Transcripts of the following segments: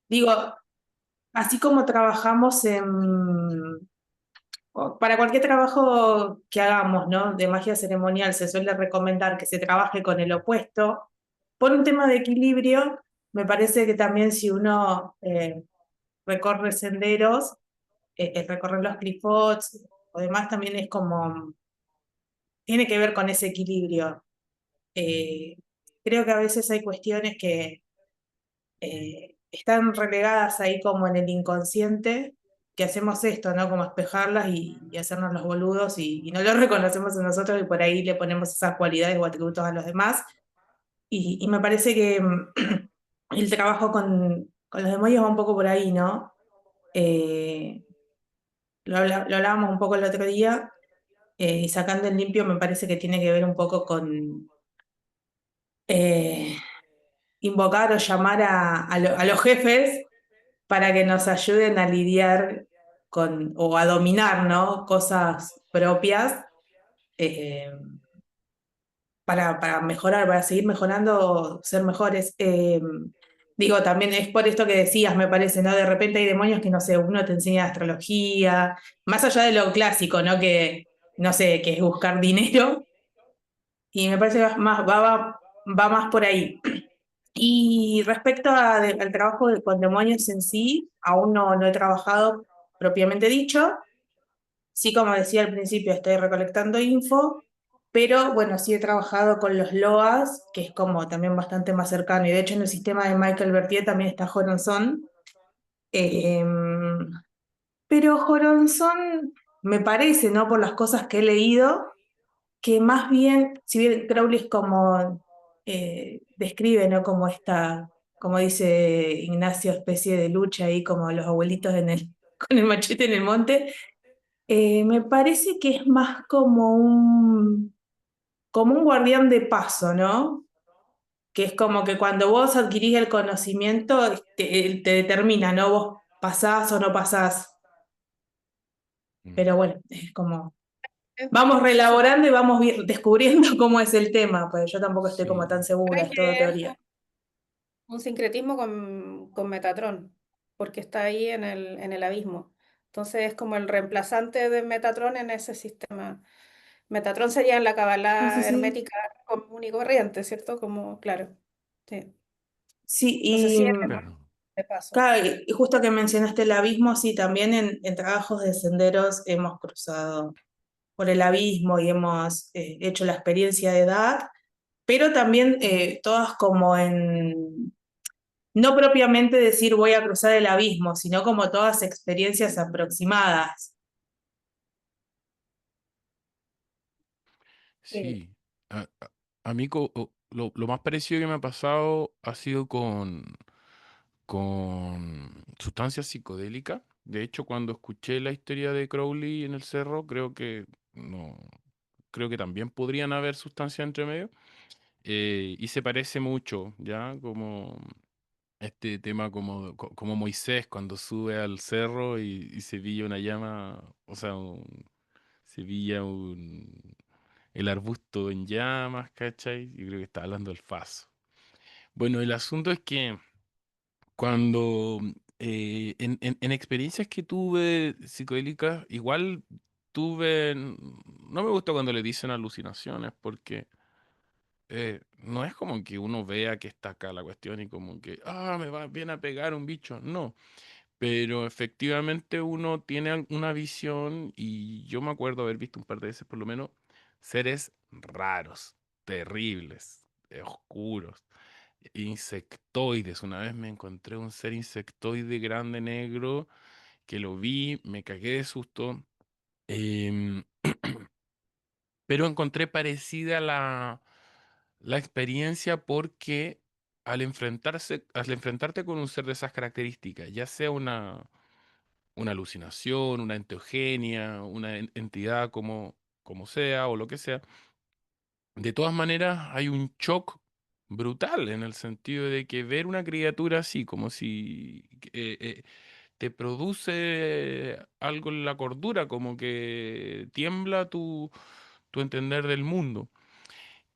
Digo, así como trabajamos para cualquier trabajo que hagamos, ¿no? De magia ceremonial se suele recomendar que se trabaje con el opuesto. Por un tema de equilibrio, me parece que también si uno recorre senderos, recorrer los clifots o demás también es como, tiene que ver con ese equilibrio. Eh, Creo que a veces hay cuestiones que están relegadas ahí como en el inconsciente, que hacemos esto, ¿no? Como espejarlas y hacernos los boludos y no lo reconocemos en nosotros y por ahí le ponemos esas cualidades o atributos a los demás. Y me parece que el trabajo con los demonios va un poco por ahí, ¿no? Eh, lo hablábamos un poco el otro día, y sacando el limpio me parece que tiene que ver un poco con eh, invocar o llamar a los jefes para que nos ayuden a lidiar con, o a dominar, ¿no? Cosas propias, eh, para mejorar, para seguir mejorando, ser mejores. Digo, también es por esto que decías, me parece, ¿no? De repente hay demonios que, no sé, uno te enseña astrología, más allá de lo clásico, ¿no? Que, no sé, que es buscar dinero, y me parece que va más por ahí. Y respecto al trabajo con demonios en sí, aún no he trabajado propiamente dicho. Sí, como decía al principio, estoy recolectando info, pero bueno, sí he trabajado con los LOAS, que es como también bastante más cercano. Y de hecho en el sistema de Michael Bertier también está Joronzón. Eh, pero Joronzón me parece, ¿no? Por las cosas que he leído, que más bien, si bien Crowley es como describe, ¿no? Como esta, como dice Ignacio, especie de lucha ahí, como los abuelitos con el machete en el monte. Me parece que es más como un guardián de paso, ¿no? Que es como que cuando vos adquirís el conocimiento, te determina, ¿no? Vos pasás o no pasás. Mm. Pero bueno, es como, Es vamos súper reelaborando y vamos descubriendo cómo es el tema, pues yo tampoco estoy como Sí. tan segura, es todo que es teoría. un sincretismo con Metatron, porque está ahí en el abismo. Entonces es como el reemplazante de Metatron en ese sistema. Metatron sería en la Sí, sí, cábala sí. hermética común y corriente, ¿cierto? Como, claro. Sí. Sí, Entonces sí es Claro. de paso. claro, y justo que mencionaste el abismo, sí, también en trabajos de senderos hemos cruzado por el abismo y hemos hecho la experiencia de edad, pero también todas como en, no propiamente decir voy a cruzar el abismo, sino como todas experiencias aproximadas. Sí. Sí. A mí lo más parecido que me ha pasado ha sido con sustancias psicodélicas. De hecho, cuando escuché la historia de Crowley en el cerro, creo que no, creo que también podrían haber sustancias entre medio. Y se parece mucho, ¿ya? Como este tema como Moisés cuando sube al cerro y se pilla una llama, o sea, se pilla el arbusto en llamas, ¿cachai? Yo creo que está hablando del Faso. Bueno, el asunto es que cuando en experiencias que tuve psicodélicas, igual tuve, no me gusta cuando le dicen alucinaciones, porque no es como que uno vea que está acá la cuestión y como que, me va bien a pegar un bicho, no, pero efectivamente uno tiene una visión y yo me acuerdo haber visto un par de veces por lo menos seres raros, terribles, oscuros, insectoides. Una vez me encontré un ser insectoide grande negro que lo vi, me cagué de susto, em, pero encontré parecida la experiencia porque al enfrentarte con un ser de esas características, ya sea una alucinación, una enteogenia, una entidad como sea o lo que sea, de todas maneras hay un shock brutal en el sentido de que ver una criatura así, como si te produce algo en la cordura, como que tiembla tu entender del mundo.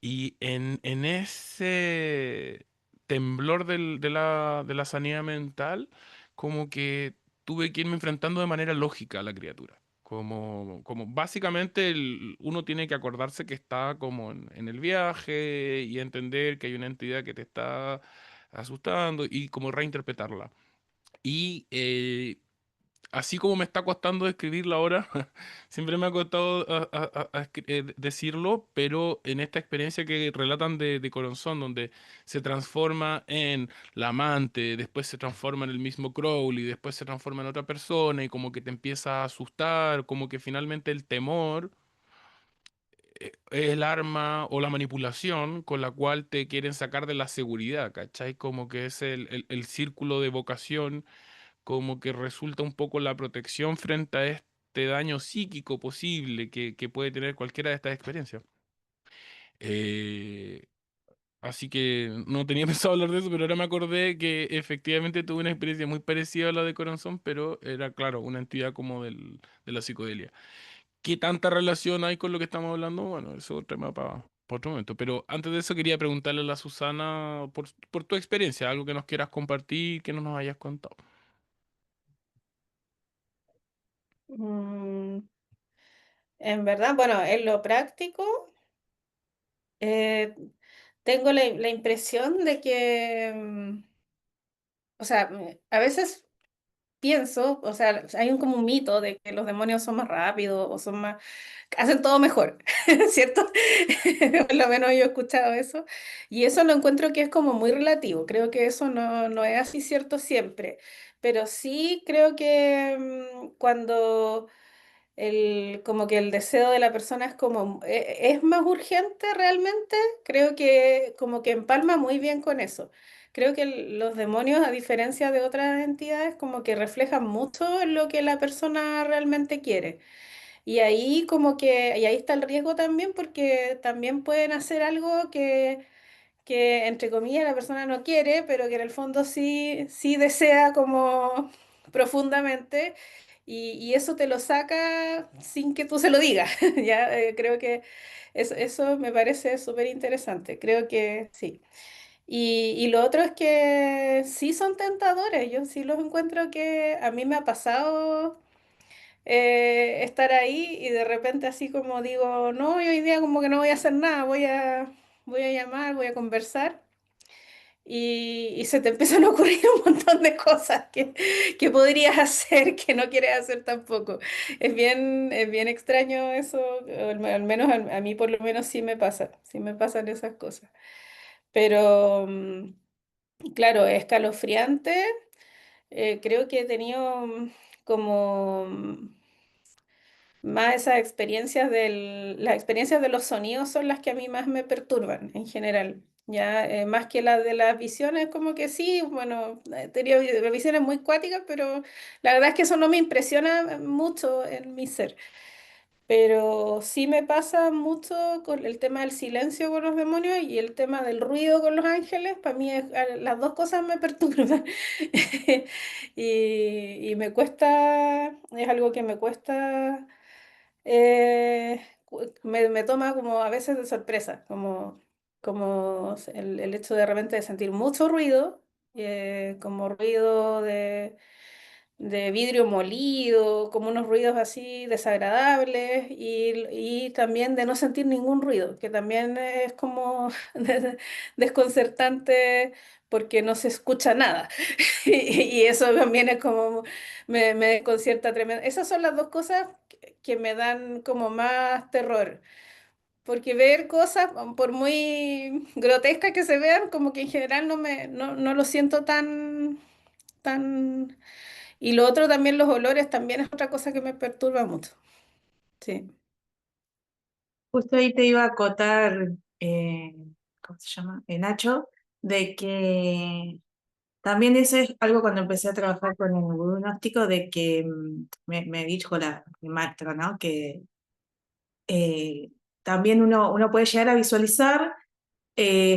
Y en ese temblor de la sanidad mental, como que tuve que irme enfrentando de manera lógica a la criatura. Como básicamente uno tiene que acordarse que está como en el viaje y entender que hay una entidad que te está asustando y como reinterpretarla. Y así como me está costando describirla ahora, siempre me ha costado decirlo, pero en esta experiencia que relatan de Corazón, donde se transforma en la amante, después se transforma en el mismo Crowley, después se transforma en otra persona y como que te empieza a asustar, como que finalmente el temor es el arma o la manipulación con la cual te quieren sacar de la seguridad, ¿cachai? Como que es el círculo de evocación, como que resulta un poco la protección frente a este daño psíquico posible que puede tener cualquiera de estas experiencias. Eh, Así que no tenía pensado hablar de eso, pero ahora me acordé que efectivamente tuve una experiencia muy parecida a la de Corazón, pero era, claro, una entidad como de la psicodelia. ¿Qué tanta relación hay con lo que estamos hablando? Bueno, eso es otro tema para otro momento. Pero antes de eso quería preguntarle a la Susana por tu experiencia, algo que nos quieras compartir, que no nos hayas contado. Mm, en verdad, bueno, en lo práctico, eh, tengo la impresión de que, o sea, a veces pienso, o sea, hay un como un mito de que los demonios son más rápidos o son más, hacen todo mejor, ¿cierto? Por lo menos yo he escuchado eso. Y eso lo encuentro que es como muy relativo. Creo que eso no es así cierto siempre. Pero sí creo que cuando como que el deseo de la persona es como, es más urgente realmente, creo que como que empalma muy bien con eso. Creo que los demonios, a diferencia de otras entidades, como que reflejan mucho lo que la persona realmente quiere. Y ahí como que, y ahí está el riesgo también, porque también pueden hacer algo que entre comillas la persona no quiere, pero que en el fondo sí desea como profundamente, y eso te lo saca sin que tú se lo digas. Ya, creo que eso me parece súper interesante, creo que sí. Y lo otro es que sí son tentadores, yo sí los encuentro, que a mí me ha pasado estar ahí y de repente así como digo, no, yo hoy día como que no voy a hacer nada, voy a llamar, voy a conversar, y se te empiezan a ocurrir un montón de cosas que podrías hacer que no quieres hacer tampoco. Es bien extraño eso, o al menos a mí por lo menos sí me pasan esas cosas. Pero claro, escalofriante, creo que he tenido como más esas experiencias las experiencias de los sonidos son las que a mí más me perturban en general. Ya, más que las de las visiones, como que sí, bueno, he tenido visiones muy cuáticas, pero la verdad es que eso no me impresiona mucho en mi ser. Pero sí me pasa mucho con el tema del silencio con los demonios y el tema del ruido con los ángeles. Para mí las dos cosas me perturban. Y me cuesta, es algo que me cuesta, me toma como a veces de sorpresa, como el hecho de repente de sentir mucho ruido, como ruido de vidrio molido, como unos ruidos así desagradables, y también de no sentir ningún ruido, que también es como desconcertante porque no se escucha nada. Y eso también es como, me desconcierta tremendo. Esas son las dos cosas que me dan como más terror. Porque ver cosas, por muy grotescas que se vean, como que en general no lo siento tan... Y lo otro también, los olores, también es otra cosa que me perturba mucho. Sí. Justo ahí te iba a acotar, ¿cómo se llama? Nacho, de que también eso es algo cuando empecé a trabajar con el vudú gnóstico, de que me dijo mi maestra, ¿no? Que también uno puede llegar a visualizar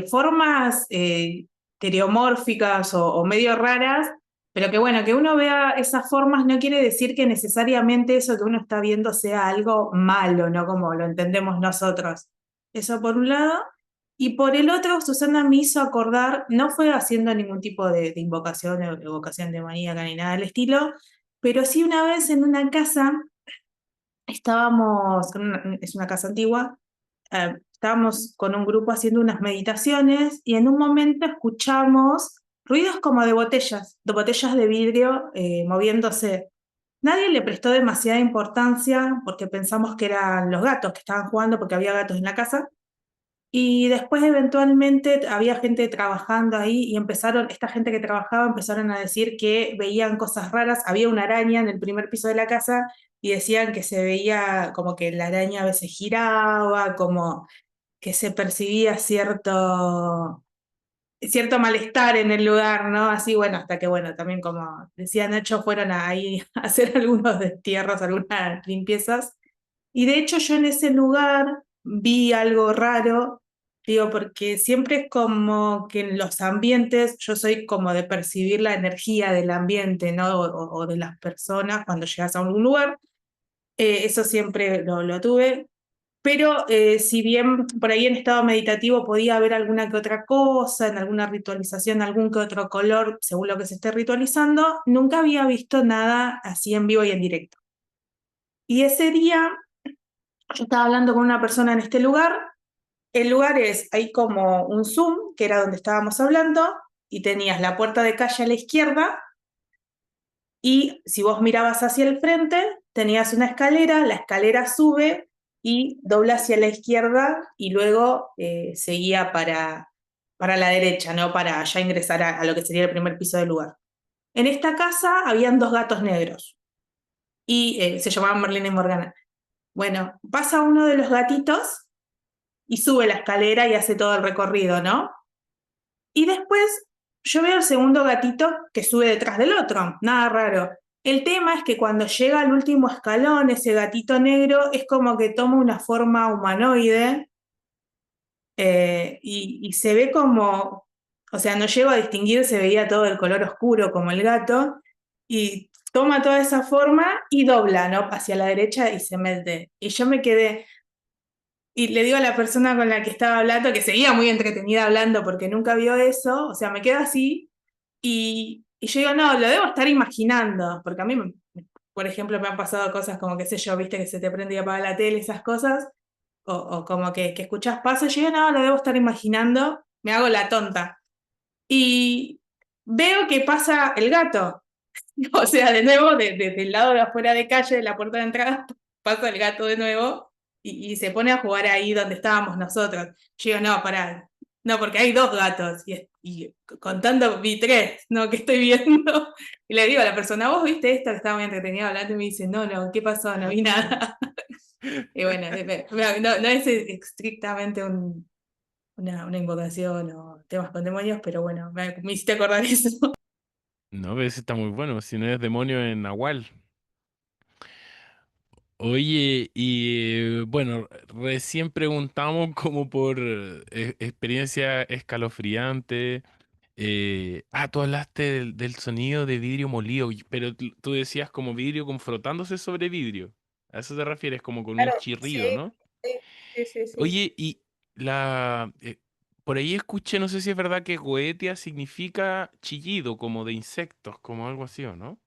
formas estereomórficas o medio raras, pero que bueno, que uno vea esas formas no quiere decir que necesariamente eso que uno está viendo sea algo malo, ¿no? Como lo entendemos nosotros. Eso por un lado. Y por el otro, Susana me hizo acordar, no fue haciendo ningún tipo de invocación o evocación demoníaca ni nada del estilo, pero sí una vez en una casa, estábamos, es una casa antigua, estábamos con un grupo haciendo unas meditaciones y en un momento escuchamos ruidos como de botellas de vidrio moviéndose. Nadie le prestó demasiada importancia porque pensamos que eran los gatos que estaban jugando porque había gatos en la casa. Y después eventualmente había gente trabajando ahí y esta gente que trabajaba empezaron a decir que veían cosas raras. Había una araña en el primer piso de la casa y decían que se veía como que la araña a veces giraba, como que se percibía cierto malestar en el lugar, ¿no? Así, bueno, hasta que, bueno, también como decía Nacho, fueron ahí a hacer algunos destierros, algunas limpiezas. Y de hecho yo en ese lugar vi algo raro, digo, porque siempre es como que en los ambientes, yo soy como de percibir la energía del ambiente, ¿no? O de las personas cuando llegas a un lugar. Eso siempre lo tuve. Pero si bien por ahí en estado meditativo podía haber alguna que otra cosa, en alguna ritualización, algún que otro color, según lo que se esté ritualizando, nunca había visto nada así en vivo y en directo. Y ese día yo estaba hablando con una persona en este lugar. El lugar hay como un Zoom, que era donde estábamos hablando, y tenías la puerta de calle a la izquierda, y si vos mirabas hacia el frente, tenías una escalera, la escalera sube y dobla hacia la izquierda y luego seguía para la derecha, ¿no? Para ya ingresar a lo que sería el primer piso del lugar. En esta casa habían dos gatos negros y se llamaban Merlina y Morgana. Bueno, pasa uno de los gatitos y sube la escalera y hace todo el recorrido, ¿no? Y después yo veo el segundo gatito que sube detrás del otro, nada raro. El tema es que cuando llega al último escalón, ese gatito negro es como que toma una forma humanoide y se ve como, o sea, no llego a distinguir, se veía todo el color oscuro como el gato, y toma toda esa forma y dobla, ¿no? Hacia la derecha y se mete. Y yo me quedé, y le digo a la persona con la que estaba hablando, que seguía muy entretenida hablando porque nunca vio eso, o sea, me quedo así, y yo digo, no, lo debo estar imaginando, porque a mí, por ejemplo, me han pasado cosas como, qué sé yo, viste que se te prende y apaga la tele, esas cosas, o como que escuchás pasos, y yo digo, no, lo debo estar imaginando, me hago la tonta. Y veo que pasa el gato, o sea, de nuevo, del lado de afuera de calle, de la puerta de entrada, pasa el gato de nuevo y se pone a jugar ahí donde estábamos nosotros. Yo digo, no, pará, no, porque hay dos gatos y contando vi tres, ¿no? ¿Qué estoy viendo? Y le digo a la persona, ¿vos viste esto? Que estaba muy entretenido hablando y me dice, no, no, ¿qué pasó? No vi nada. Y bueno, no es estrictamente una invocación o temas con demonios, pero bueno, me hiciste acordar eso. No, pero ese está muy bueno, si no es demonio en Nahual. Oye, y bueno, recién preguntamos como por experiencia escalofriante. Tú hablaste del sonido de vidrio molido, pero tú decías como vidrio como frotándose sobre vidrio. A eso te refieres, como con un Claro, chirrido, sí, ¿no? sí, sí, sí, sí. Oye, y por ahí escuché, no sé si es verdad que goetia significa chillido, como de insectos, como algo así, ¿o no?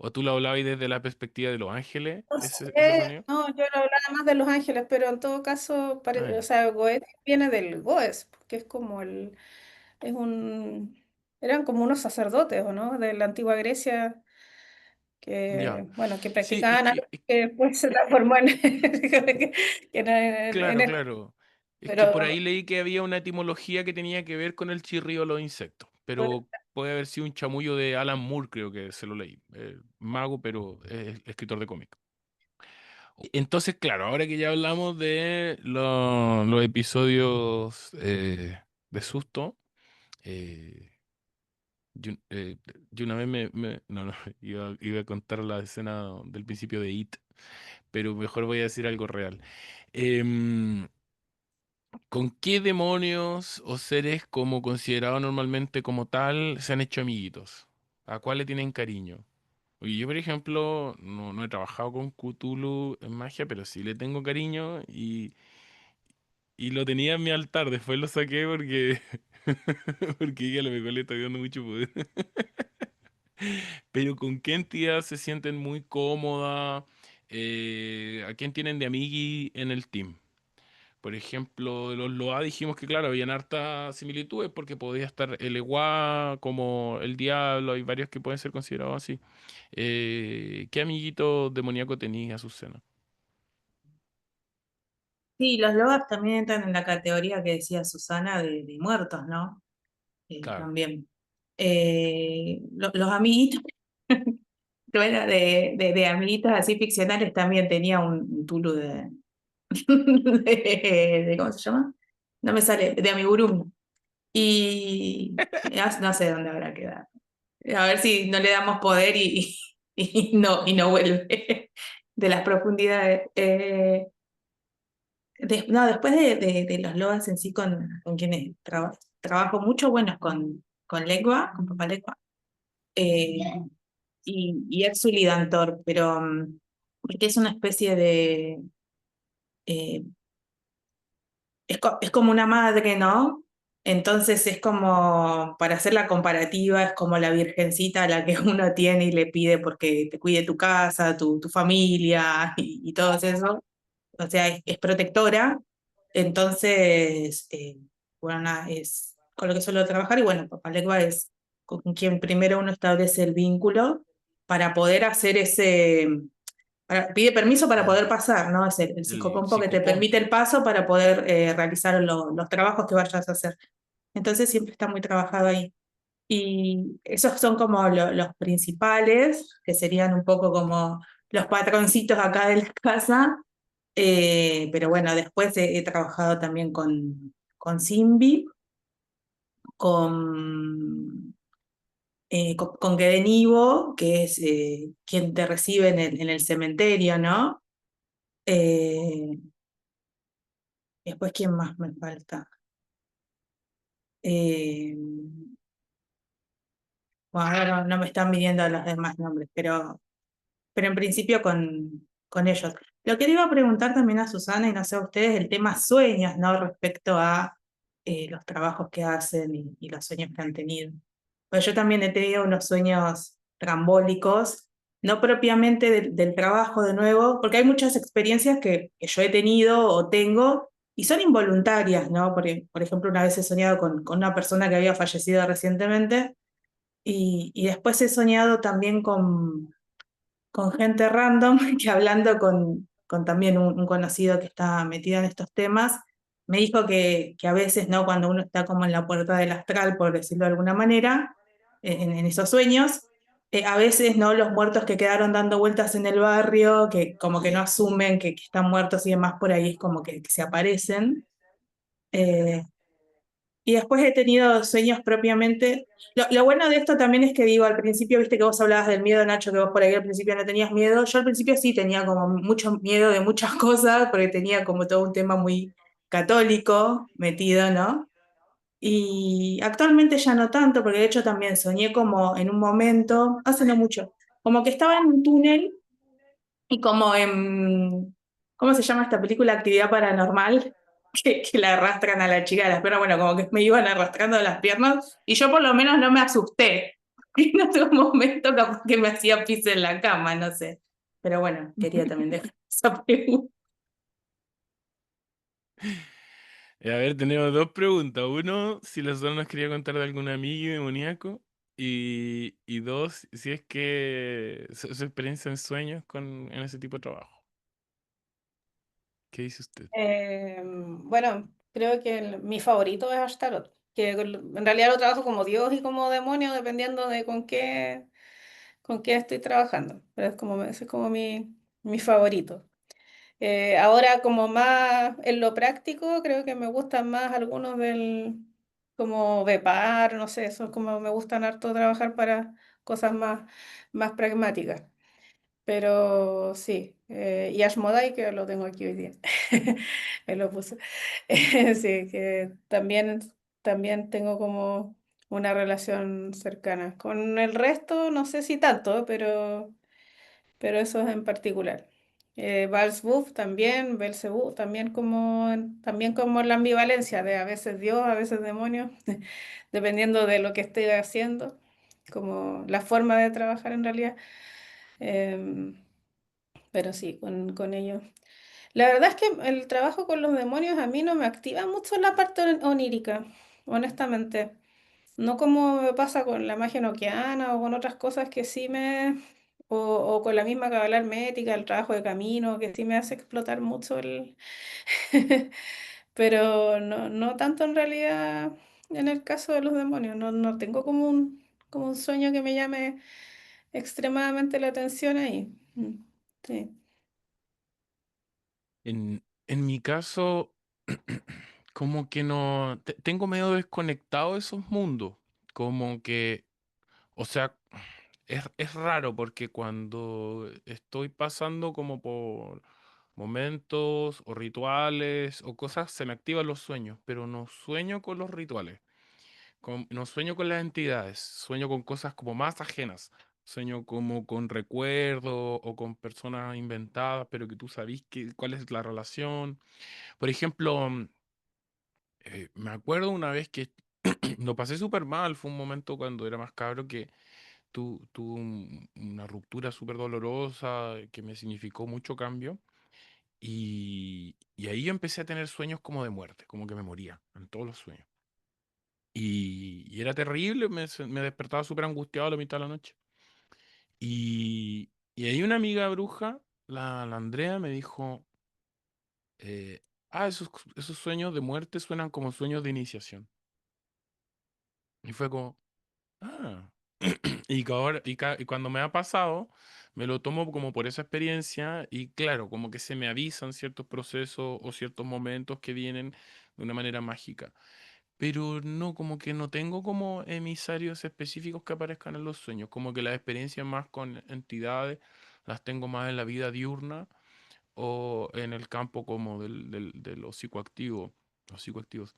¿O tú lo hablabas desde la perspectiva de los ángeles, No ese sé, sonido? no, yo no hablaba más de Los Ángeles, pero en todo caso, Ah, o ya. sea, Goethe viene del Goes, que es como es eran como unos sacerdotes, ¿o no? De la antigua Grecia, Ya. que, bueno, que Sí, es practicaban algo que, que después se transformó claro, en claro. Es que por ahí pero leí que había una etimología que tenía que ver con el chirrío de los insectos, pero puede haber sido un chamullo de Alan Moore, creo que se lo leí. Mago, pero es escritor de cómic. Entonces, claro, ahora que ya hablamos de los episodios de susto, eh, yo una vez no, no, iba a contar la escena del principio de It, pero mejor voy a decir algo real. Em, ¿Con qué demonios o seres como considerados normalmente como tal se han hecho amiguitos? ¿A cuál le tienen cariño? Oye, yo, por ejemplo, no he trabajado con Cthulhu en magia, pero sí le tengo cariño y lo tenía en mi altar. Después lo saqué porque, porque ya a lo mejor le está dando mucho poder. Pero ¿con qué entidad se sienten muy cómoda? ¿A quién tienen de amigui en el team? Por ejemplo, de los Loa dijimos que, claro, habían hartas similitudes porque podía estar el Ewa como el diablo, hay varios que pueden ser considerados así. ¿Qué amiguito demoníaco tenía, Azucena? Sí, los lobos también entran en la categoría que decía Susana de muertos, ¿no? Claro. También. Los amiguitos, bueno, de amiguitos así ficcionales también tenía un Tulu ¿cómo se llama? No me sale, de amigurum. Y no sé dónde habrá quedado. A ver si no le damos poder y no vuelve de las profundidades. No, después de los Loas en sí, con quienes trabajo mucho, bueno, es con Legua, con Papá Legua, eh, y Exul y Dantor, pero porque es una especie de, eh, es como una madre, ¿no? Entonces es como, para hacer la comparativa, es como la virgencita a la que uno tiene y le pide porque te cuide tu casa, tu familia y todo eso. O sea, es protectora. Entonces, bueno, nada, es con lo que suelo trabajar y bueno, Papá Legua es con quien primero uno establece el vínculo para poder hacer pide permiso para poder pasar, ¿no? Es el El psicopompo que te permite psicopompo. el paso para poder realizar los trabajos que vayas a hacer. Entonces siempre está muy trabajado ahí. Y esos son como los principales, que serían un poco como los patroncitos acá de la casa. Pero bueno, después he trabajado también con Simbi, con Gedenivo, que es quien te recibe en el cementerio, ¿no? Eh, Después, ¿quién más me falta? Eh, bueno, ahora no me están viniendo los demás nombres, pero en principio con ellos. Lo que le iba a preguntar también a Susana y no sé a ustedes, el tema sueños, ¿no? Respecto a los trabajos que hacen y los sueños que han tenido. Pues yo también he tenido unos sueños trambólicos, no propiamente del trabajo de nuevo, porque hay muchas experiencias que yo he tenido o tengo y son involuntarias, ¿no? Por ejemplo, una vez he soñado con una persona que había fallecido recientemente y después he soñado también con gente random, que hablando con también un conocido que está metido en estos temas, me dijo que a veces, ¿no? Cuando uno está como en la puerta del astral, por decirlo de alguna manera, en esos sueños, a veces, ¿no? Los muertos que quedaron dando vueltas en el barrio, que como que no asumen que están muertos y demás por ahí, es como que se aparecen. Eh, y después he tenido sueños propiamente. Lo bueno de esto también es que digo, al principio, viste que vos hablabas del miedo, Nacho, que vos por ahí al principio no tenías miedo. Yo al principio sí tenía como mucho miedo de muchas cosas, porque tenía como todo un tema muy católico metido, ¿no? Y actualmente ya no tanto, porque de hecho también soñé como en un momento, hace no mucho, como que estaba en un túnel y como en, ¿cómo se llama esta película? Actividad Paranormal, que la arrastran a la chica de las piernas, bueno, como que me iban arrastrando de las piernas y yo por lo menos no me asusté. Y en otro momento capaz que me hacía pis en la cama, no sé. Pero bueno, quería también dejar esa pregunta. A ver, tenemos dos preguntas. Uno, si la Susana nos quería contar de algún amigo demoníaco. Y dos, si es que su experiencia en sueños en ese tipo de trabajo. ¿Qué dice usted? Bueno, creo que mi favorito es Ashtaroth, que en realidad lo trabajo como dios y como demonio, dependiendo de con qué estoy trabajando. Pero ese es como mi favorito. Ahora, como más en lo práctico, creo que me gustan más algunos como Vepar, no sé, eso es como me gustan harto trabajar para cosas más pragmáticas. Pero sí, y Ashmodai, que lo tengo aquí hoy día, me lo puse. Sí, que también tengo como una relación cercana. Con el resto, no sé si tanto, pero eso es en particular. Belzebub también, Belzebú también como la ambivalencia de a veces Dios, a veces demonio, dependiendo de lo que esté haciendo, como la forma de trabajar en realidad. Em, pero sí, con ellos. La verdad es que el trabajo con los demonios a mí no me activa mucho la parte onírica, honestamente. No como me pasa con la magia noquiana o con otras cosas que sí o con la misma cabala hermética, el trabajo de camino, que sí me hace explotar mucho el... Pero no tanto en realidad en el caso de los demonios. No tengo como un sueño que me llame extremadamente la atención ahí. Sí. En mi caso, como que no, tengo medio desconectado de esos mundos, como que, o sea, es raro porque cuando estoy pasando como por momentos o rituales o cosas, se me activan los sueños, pero no sueño con los rituales, no sueño con las entidades, sueño con cosas como más ajenas. Sueño como con recuerdos o con personas inventadas, pero que tú sabes cuál es la relación. Por ejemplo, me acuerdo una vez que lo pasé súper mal. Fue un momento cuando era más cabro que tuve una ruptura súper dolorosa que me significó mucho cambio. Y ahí yo empecé a tener sueños como de muerte, como que me moría en todos los sueños. Y era terrible, me despertaba súper angustiado a la mitad de la noche. Y ahí una amiga bruja, la Andrea, me dijo, eh, esos sueños de muerte suenan como sueños de iniciación. Y fue como, ah. Y cuando me ha pasado, me lo tomo como por esa experiencia y claro, como que se me avisan ciertos procesos o ciertos momentos que vienen de una manera mágica. Pero no, como que no tengo como emisarios específicos que aparezcan en los sueños, como que las experiencias más con entidades las tengo más en la vida diurna o en el campo como de los psicoactivos, los psicoactivos.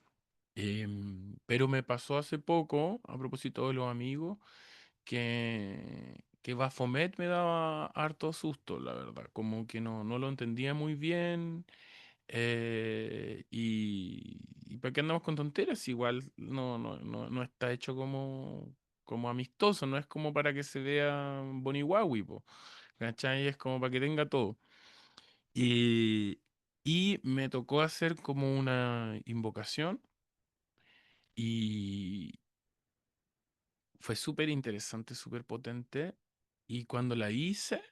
Pero me pasó hace poco, a propósito de los amigos, que Baphomet me daba harto susto, la verdad. Como que no lo entendía muy bien. Y para qué andamos con tonteras, igual no está hecho como amistoso, no es como para que se vea Bonnie Wawi, po, ¿cachai? Es como para que tenga todo. Y, y me tocó hacer como una invocación y fue súper interesante, súper potente. Y cuando la hice,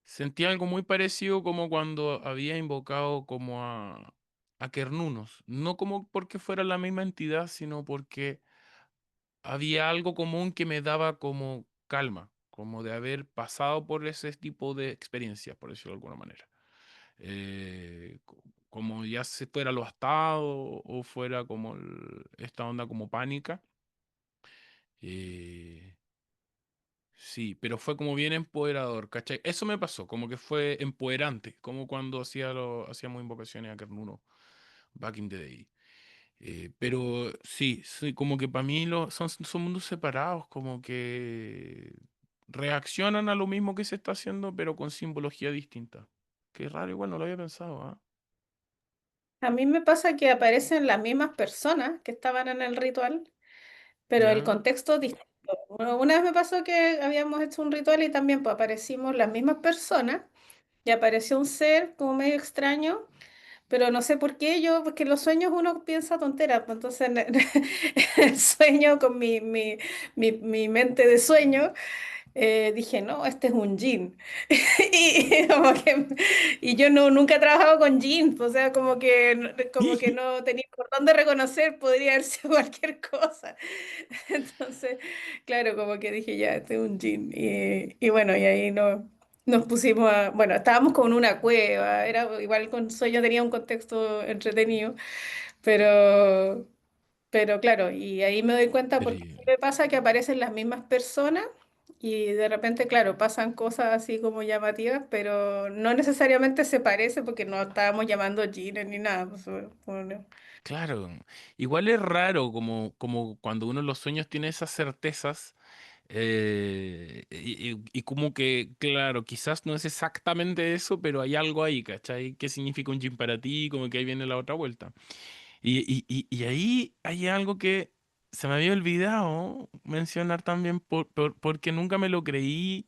sentí algo muy parecido como cuando había invocado como a Kernunos. No como porque fuera la misma entidad, sino porque había algo común que me daba como calma, como de haber pasado por ese tipo de experiencias, por decirlo de alguna manera. Como ya se fuera lo astado o fuera como esta onda como pánica. eh, Sí, pero fue como bien empoderador, ¿cachai? Eso me pasó, como que fue empoderante, como cuando hacíamos invocaciones a Carnuno, back in the day. Pero sí, sí, como que para mí son mundos separados, como que reaccionan a lo mismo que se está haciendo, pero con simbología distinta. Qué raro, igual no lo había pensado, ¿ah? A mí me pasa que aparecen las mismas personas que estaban en el ritual, pero el ¿Ya? contexto es distinto. Bueno, una vez me pasó que habíamos hecho un ritual y también pues, aparecimos las mismas personas y apareció un ser como medio extraño, pero no sé por qué yo, porque en los sueños uno piensa tonteras, pues, entonces en el sueño con mi mente de sueño dije, no, este es un jean. Y yo nunca he trabajado con jeans, o sea, como que no tenía por dónde reconocer, podría haber sido cualquier cosa. Entonces, claro, como que dije, ya, este es un jean. Y bueno, y ahí nos pusimos bueno, estábamos con una cueva, era igual con sueño tenía un contexto entretenido, pero, pero claro, y ahí me doy cuenta Pero, porque sí me pasa que aparecen las mismas personas y de repente, claro, pasan cosas así como llamativas, pero no necesariamente se parece porque no estábamos llamando Gina ni nada. Pues, bueno. claro, igual es raro como cuando uno en los sueños tiene esas certezas. Y como que, claro, quizás no es exactamente eso, pero hay algo ahí, ¿cachai? ¿Qué significa un gym para ti? Como que ahí viene la otra vuelta. Y ahí hay algo que se me había olvidado mencionar también porque nunca me lo creí,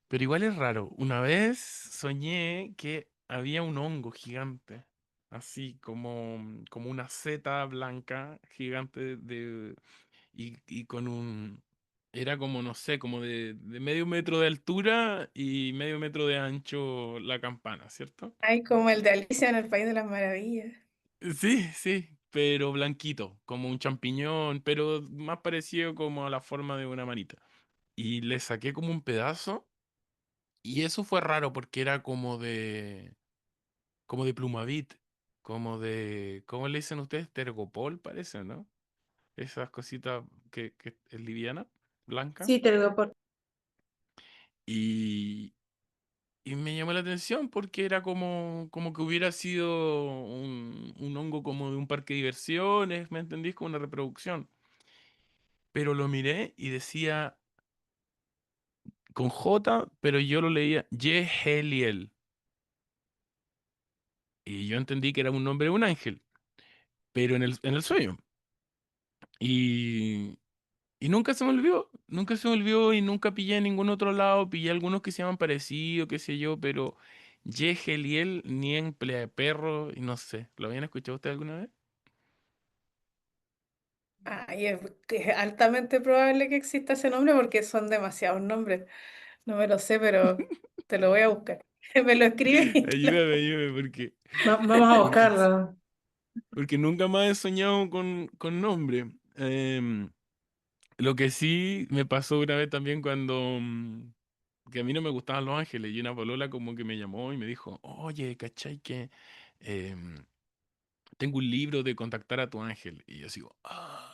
pero igual es raro. Una vez soñé que había un hongo gigante, así como una seta blanca gigante y con un... Era como, no sé, como de medio metro de altura y medio metro de ancho la campana, ¿cierto? Ay, como el de Alicia en el País de las Maravillas. Sí, sí, pero blanquito, como un champiñón, pero más parecido como a la forma de una manita. Y le saqué como un pedazo y eso fue raro porque era como de Plumavit, ¿cómo le dicen ustedes? Tergopol parece, ¿no? Esas cositas que es liviana, blanca. Sí, te lo por... Y, y me llamó la atención porque era como que hubiera sido un hongo como de un parque de diversiones, ¿me entendís? Como una reproducción. Pero lo miré y decía con J, pero yo lo leía Yeheliel. Y yo entendí que era un nombre de un ángel, pero en el sueño. Y, y nunca se me olvidó, nunca se me olvidó y nunca pillé en ningún otro lado. Pillé algunos que se llaman parecido, qué sé yo, pero Yeheliel ni en Pelea Perro, y no sé. ¿Lo habían escuchado usted alguna vez? Ay, es que es altamente probable que exista ese nombre porque son demasiados nombres. No me lo sé, pero te lo voy a buscar. Me lo escribes y te lo... Ayúdame, ayúdame, Vamos a porque, buscarlo. porque nunca más he soñado con nombre. Lo que sí me pasó una vez también cuando que a mí no me gustaban los ángeles y una polola como que me llamó y me dijo, oye, ¿cachai que em, tengo un libro de contactar a tu ángel? Y yo sigo, ah.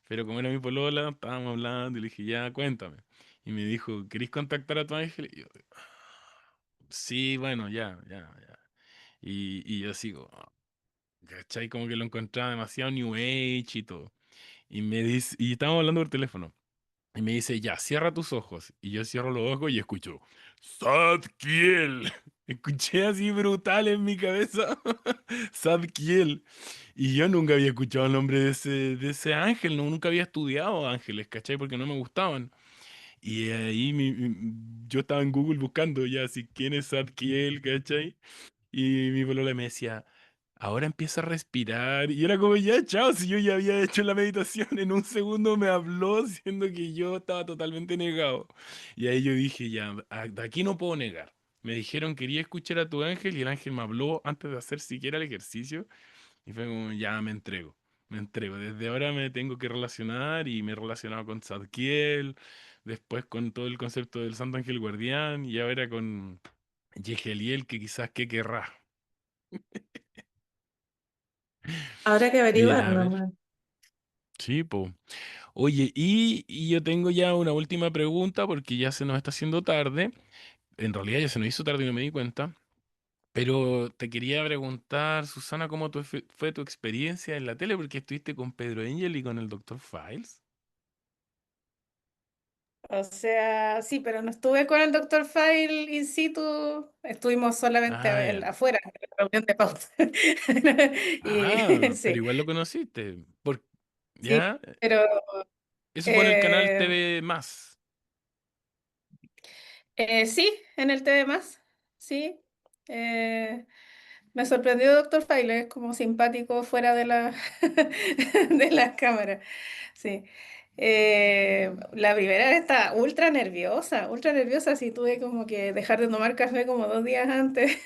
Pero como era mi polola, estábamos hablando y le dije, ya, cuéntame. Y me dijo, ¿querés contactar a tu ángel? Y yo, sí, bueno, ya, ya, ya. Y yo sigo, ¿cachai? Como que lo encontraba demasiado New Age y todo. Y me dice, y estábamos hablando por teléfono. Y me dice, ya, cierra tus ojos. Y yo cierro los ojos y escucho, Zadkiel. Escuché así brutal en mi cabeza, Zadkiel. Y yo nunca había escuchado el nombre de ese ángel, nunca había estudiado ángeles, ¿cachai? Porque no me gustaban. Y ahí yo estaba en Google buscando ya, así, ¿quién es Zadkiel, cachai? Y mi polola me decía, ahora empieza a respirar. Y era como, ya, chao, si yo ya había hecho la meditación, en un segundo me habló, siendo que yo estaba totalmente negado. Y ahí yo dije, ya, de aquí no puedo negar. Me dijeron, quería escuchar a tu ángel, y el ángel me habló antes de hacer siquiera el ejercicio. Y fue como, ya, me entrego. Me entrego. Desde ahora me tengo que relacionar y me he relacionado con Zadkiel, después con todo el concepto del Santo Ángel Guardián y ahora con Yegeliel, que quizás qué querrá. Habrá que averiguar Mira, a ver. nomás. Sí, po. Oye, y yo tengo ya una última pregunta porque ya se nos está haciendo tarde. En realidad ya se nos hizo tarde y no me di cuenta. Pero te quería preguntar, Susana, ¿cómo fue tu experiencia en la tele? Porque estuviste con Pedro Angel y con el Doctor Files. O sea, sí, pero no estuve con el doctor File in situ, estuvimos solamente Ah, ya. afuera, en la reunión de pauta. Y Pero sí, igual lo conociste. sí, ¿Ya? pero Eso fue en el canal eh, TV Más. sí, en el TV más, sí. Eh, Me sorprendió Doctor File, es como simpático fuera de la de las cámaras. Sí. La primera vez estaba ultra nerviosa, sí tuve como que dejar de tomar café como 2 días antes.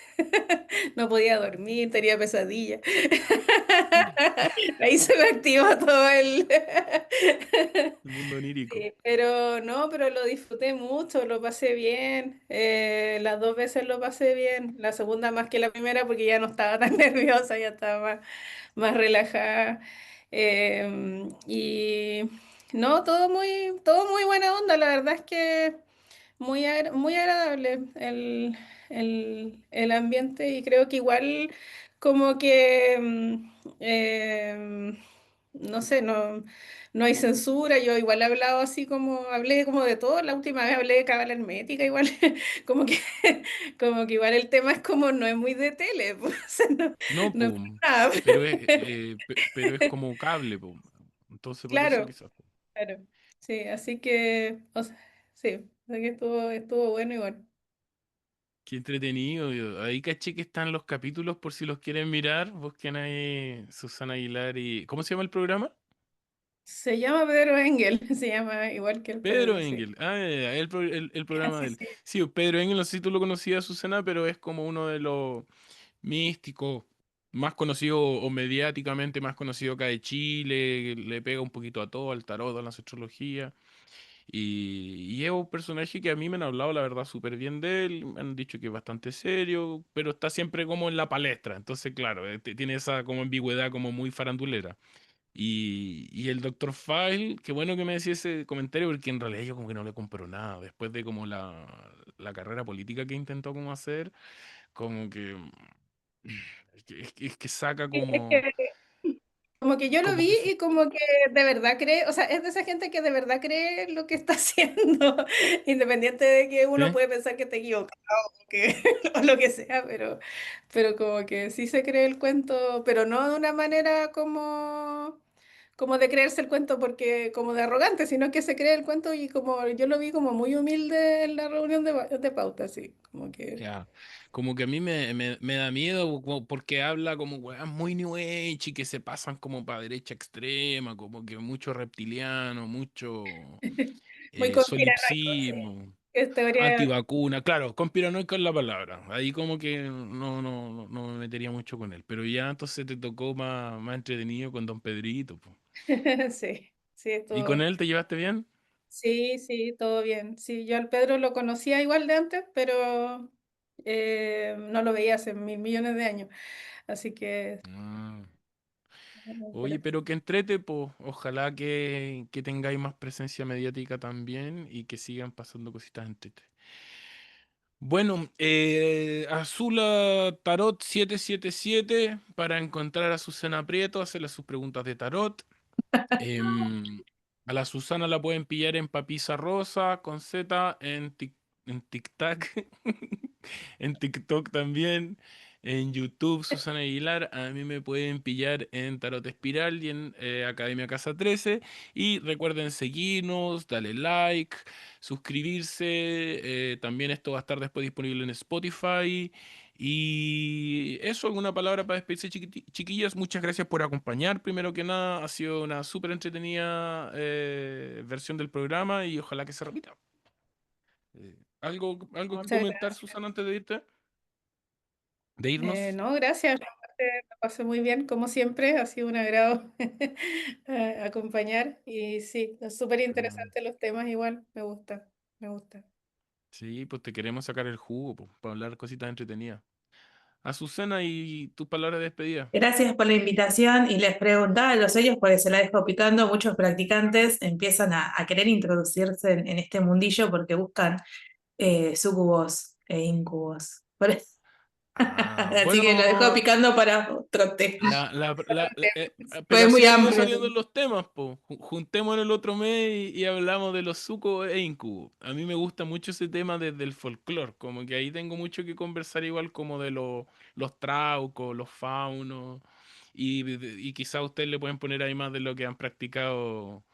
No podía dormir, tenía pesadilla. Ahí se me activó todo el... El mundo onírico. Sí, pero no, pero lo disfruté mucho, lo pasé bien. Las 2 veces lo pasé bien. La segunda más que la primera porque ya no estaba tan nerviosa, ya estaba más relajada. Y no, todo muy buena onda. La verdad es que muy agradable el ambiente y creo que igual como que no sé, no hay censura. Yo igual he hablado así como, hablé como de todo. La última vez hablé de cábala hermética, igual, como que, como que igual el tema es como no es muy de tele, pues, o sea, No, no es pues, nada. pero es como cable, pues. Entonces por eso Claro, quizás. claro. Sí, así que, o sea, sí, así que estuvo bueno igual. Qué entretenido. Ahí caché que están los capítulos por si los quieren mirar. Busquen ahí Susana Aguilar y... ¿Cómo se llama el programa? Se llama Pedro Engel, se llama igual que el Pedro Pedro, sí. Engel. Ah, ya, ya, el programa de Sí, él. sí. Sí, Pedro Engel, no sé si tú lo conocías, Susana, pero es como uno de los místicos más conocido o mediáticamente más conocido acá de Chile. Le pega un poquito a todo, al tarot, a la astrología. Y es un personaje que a mí me han hablado, la verdad, súper bien de él. Me han dicho que es bastante serio, pero está siempre como en la palestra. Entonces, claro, tiene esa como ambigüedad como muy farandulera. Y el Doctor File, qué bueno que me decía ese comentario, porque en realidad yo como que no le compro nada. Después de como la carrera política que intentó como hacer, como que... es que saca Es como... que como que yo lo Como vi que... y como que de verdad cree, o sea, es de esa gente que de verdad cree lo que está haciendo, independiente de que uno ¿Sí? puede pensar que está equivocado o, que, o lo que sea, pero como que sí se cree el cuento, pero no de una manera como de creerse el cuento porque como de arrogante, sino que se cree el cuento y como yo lo vi como muy humilde en la reunión de pauta, así, como que... Ya, como que a mí me da miedo porque habla como weas muy New Age y que se pasan como para derecha extrema, como que mucho reptiliano, mucho Muy conspiranoico, sí, solipsismo, es teoría. antivacuna, claro, conspiranoico es la palabra, ahí como que no me metería mucho con él, pero ya entonces te tocó más entretenido con Don Pedrito, po. Sí, sí, ¿Y con estuvo. él te llevaste bien? Sí, sí, todo bien. Sí, yo al Pedro lo conocía igual de antes, pero no lo veía hace mil millones de años. Así que, Ah. por Oye, eso. pero que entrete, pues ojalá que tengáis más presencia mediática también y que sigan pasando cositas entrete. Bueno, Azula Tarot 777 para encontrar a Susana Prieto, hacerle sus preguntas de tarot. Em, a la Susana la pueden pillar en Papisa Rosa con Z, en TikTok, en TikTok también, en YouTube Susana Aguilar. A mí me pueden pillar en Tarot Espiral y en Academia Casa 13. Y recuerden seguirnos, darle like, suscribirse. También esto va a estar después disponible en Spotify. Y eso, alguna palabra para despedirse, chiquillas. Muchas gracias por acompañar. Primero que nada, ha sido una súper entretenida versión del programa y ojalá que se repita. ¿Algo que Muchas comentar, gracias. Susana, antes de irte? ¿De irnos? No, gracias. Lo pasé muy bien, como siempre. Ha sido un agrado acompañar. Y sí, es súper Mm. interesante los temas, igual. Me gusta, me gusta. Sí, pues te queremos sacar el jugo, pues, para hablar cositas entretenidas. A Susana y tus palabras de despedida. Gracias por la invitación y les preguntaba a los sellos porque se la dejo picando. Muchos practicantes empiezan a querer introducirse en este mundillo porque buscan súcubos e incubos. Ah, Así que lo dejo bueno, picando para otro tema. pero Fue así muy han ido amplio. saliendo los temas, po. Juntémonos el otro mes y hablamos de los sucos e incubos. A mí me gusta mucho ese tema desde el folclore, como que ahí tengo mucho que conversar igual como de los traucos, los faunos, y quizá ustedes le pueden poner ahí más de lo que han practicado.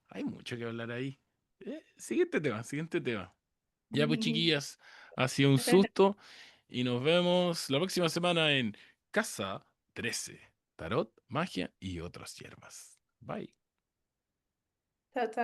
Hay mucho que hablar ahí. Siguiente tema, siguiente tema. Ya pues chiquillas, ha sido un susto y nos vemos la próxima semana en Casa 13, Tarot, Magia y otras hierbas. Bye. Chao, chao.